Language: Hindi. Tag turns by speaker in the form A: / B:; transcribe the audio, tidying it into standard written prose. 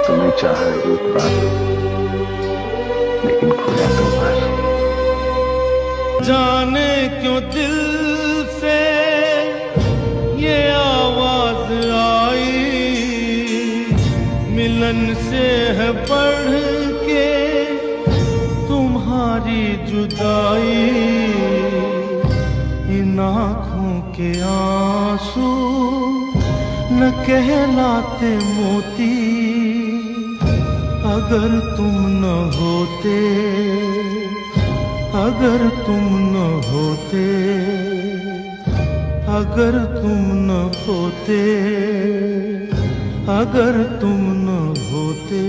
A: तुम्हें चाहा एक बार, लेकिन खोया दो बार।
B: जाने क्यों दिल से ये आवाज आई, मिलन से है बढ़ के तुम्हारी जुदाई। इन आँखों के आंसू न कहलाते मोती, अगर तुम न होते, अगर तुम न होते, अगर तुम न होते, अगर तुम न होते।